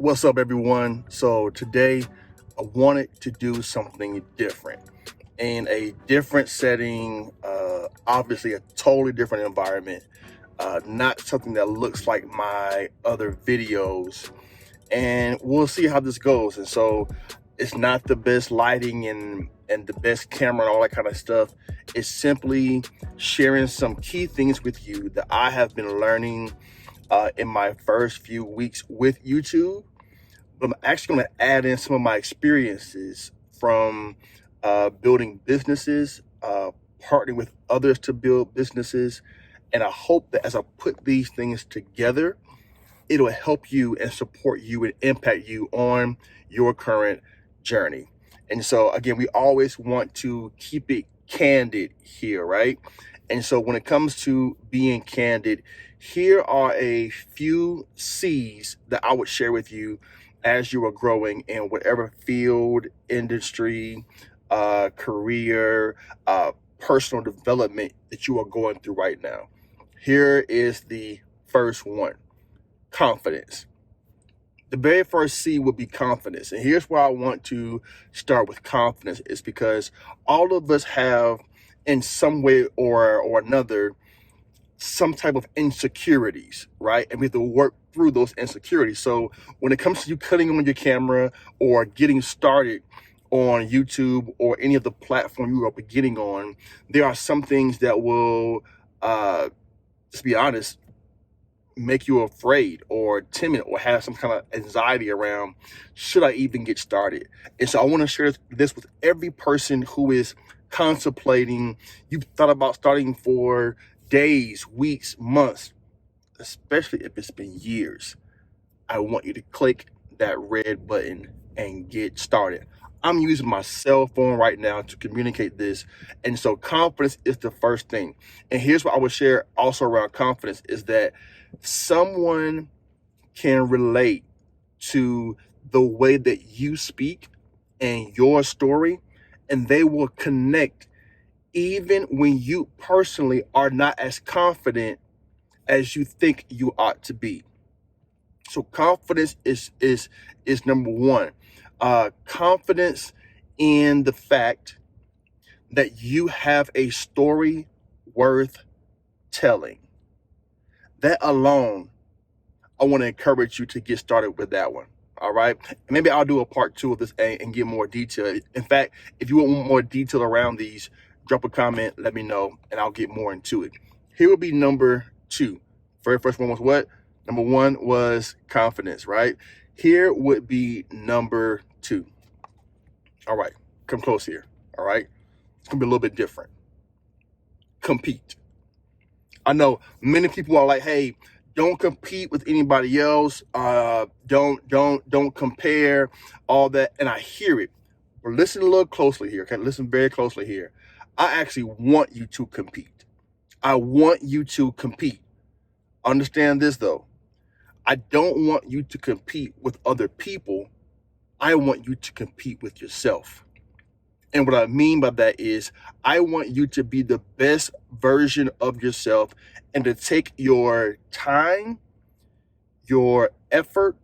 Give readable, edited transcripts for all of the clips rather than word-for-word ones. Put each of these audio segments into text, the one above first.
What's up, everyone? So today I wanted to do something different in a different setting, obviously a totally different environment, not something that looks like my other videos. And we'll see how this goes. And so it's not the best lighting and the best camera and all that kind of stuff. It's simply sharing some key things with you that I have been learning in my first few weeks with YouTube. But I'm actually going to add in some of my experiences from building businesses, partnering with others to build businesses. And I hope that as I put these things together, it'll help you and support you and impact you on your current journey. And so, again, we always want to keep it candid here, right? And so, when it comes to being candid, here are a few C's that I would share with you as you are growing in whatever field, industry, career, personal development that you are going through right now. Here is the first one: confidence. The very first C would be confidence. And here's why I want to start with confidence, is because all of us have, in some way or another, some type of insecurities, right? And we have to work through those insecurities. So when it comes to you cutting on your camera or getting started on YouTube or any of the platform you are beginning on, there are some things that will, just be honest, make you afraid or timid or have some kind of anxiety around, should I even get started? And so I want to share this with every person who is contemplating. You've thought about starting for days, weeks, months, especially if it's been years. I want you to click that red button and get started. I'm using my cell phone right now to communicate this. And so confidence is the first thing. And here's what I would share also around confidence is that someone can relate to the way that you speak and your story, and they will connect even when you personally are not as confident as you think you ought to be. So confidence is number one. Confidence in the fact that you have a story worth telling. That alone, I want to encourage you to get started with that one. All right. Maybe I'll do a part 2 of this and get more detail. In fact, if you want more detail around these, drop a comment, let me know, and I'll get more into it. Here will be number 2. Very first one was what? Number 1 was confidence, right? Here would be number 2. All right. Come close here. All right. It's going to be a little bit different. Compete. I know many people are like, hey, don't compete with anybody else. Don't compare, all that. And I hear it. But listen a little closely here. Okay, listen very closely here. I actually want you to compete. I want you to compete. Understand this though. I don't want you to compete with other people. I want you to compete with yourself. And what I mean by that is I want you to be the best version of yourself and to take your time, your effort,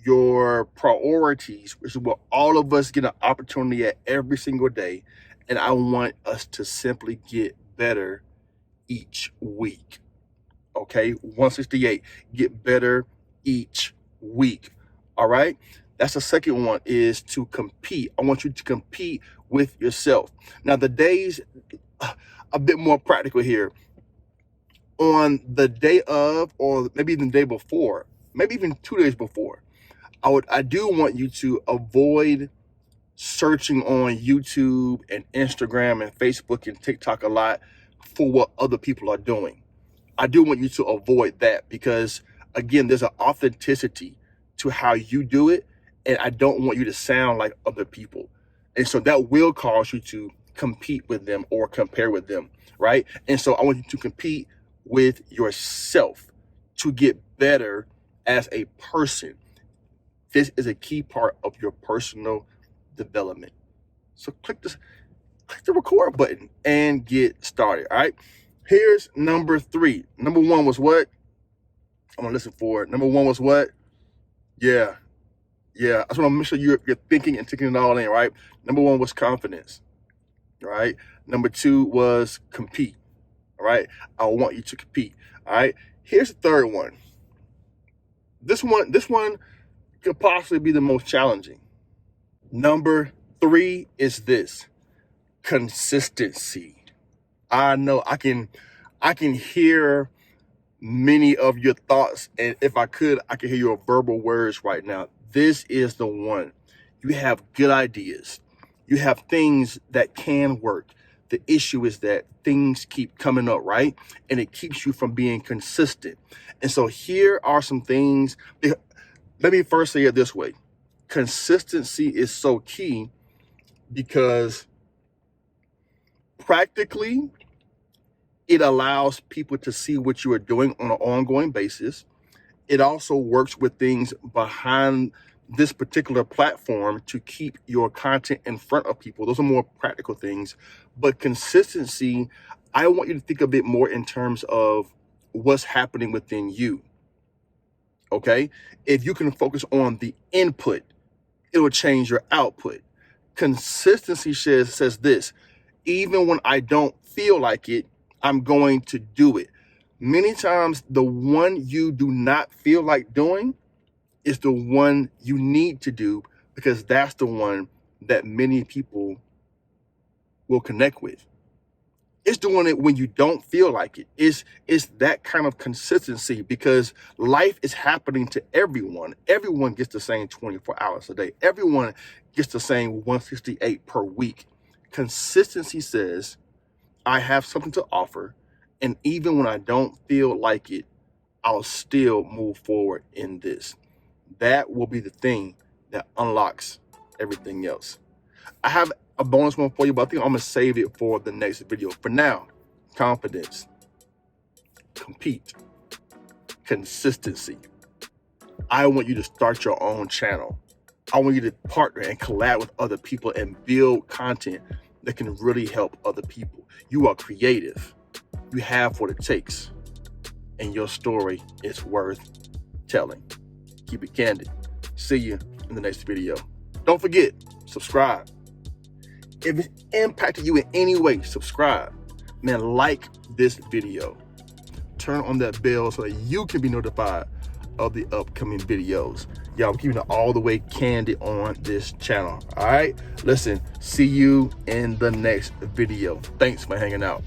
your priorities, which is what all of us get an opportunity at every single day. And I want us to simply get better each week. Okay, 168, get better each week. All right. That's the second one, is to compete. I want you to compete with yourself. Now, the days, a bit more practical here. On the day of, or maybe even the day before, maybe even 2 days before, I do want you to avoid searching on YouTube and Instagram and Facebook and TikTok a lot for what other people are doing. I do want you to avoid that because, again, there's an authenticity to how you do it, and I don't want you to sound like other people. And so that will cause you to compete with them or compare with them, right? And so I want you to compete with yourself to get better as a person. This is a key part of your personal development. So click the record button and get started. All right. Here's number 3. Number 1 was what? I'm gonna listen for it. Number 1 was what? Yeah, Yeah, I just want to make sure you're thinking and taking it all in, right? Number one was confidence, right? Number two was compete, all right? I want you to compete, all right? Here's the third one. This one could possibly be the most challenging. Number three is this: consistency. I know I can hear many of your thoughts, and if I could hear your verbal words right now. This is the one. You have good ideas. You have things that can work. The issue is that things keep coming up, right? And it keeps you from being consistent. And so here are some things. Let me first say it this way. Consistency is so key because practically it allows people to see what you are doing on an ongoing basis. It also works with things behind this particular platform to keep your content in front of people. Those are more practical things. But consistency, I want you to think a bit more in terms of what's happening within you. Okay? If you can focus on the input, it will change your output. Consistency says this: even when I don't feel like it, I'm going to do it. Many times, the one you do not feel like doing is the one you need to do, because that's the one that many people will connect with. It's doing it when you don't feel like it. It's that kind of consistency, because life is happening to everyone. Everyone gets the same 24 hours a day. Everyone gets the same 168 per week. Consistency says, I have something to offer, and even when I don't feel like it, I'll still move forward in this. That will be the thing that unlocks everything else. I have a bonus one for you, but I think I'm going to save it for the next video. For now, confidence, compete, consistency. I want you to start your own channel. I want you to partner and collab with other people and build content that can really help other people. You are creative. You have what it takes. And your story is worth telling. Keep it candid. See you in the next video. Don't forget, subscribe. If it impacted you in any way, subscribe. Man, like this video. Turn on that bell so that you can be notified of the upcoming videos. Y'all, we're keeping it all the way candid on this channel. All right? Listen, see you in the next video. Thanks for hanging out.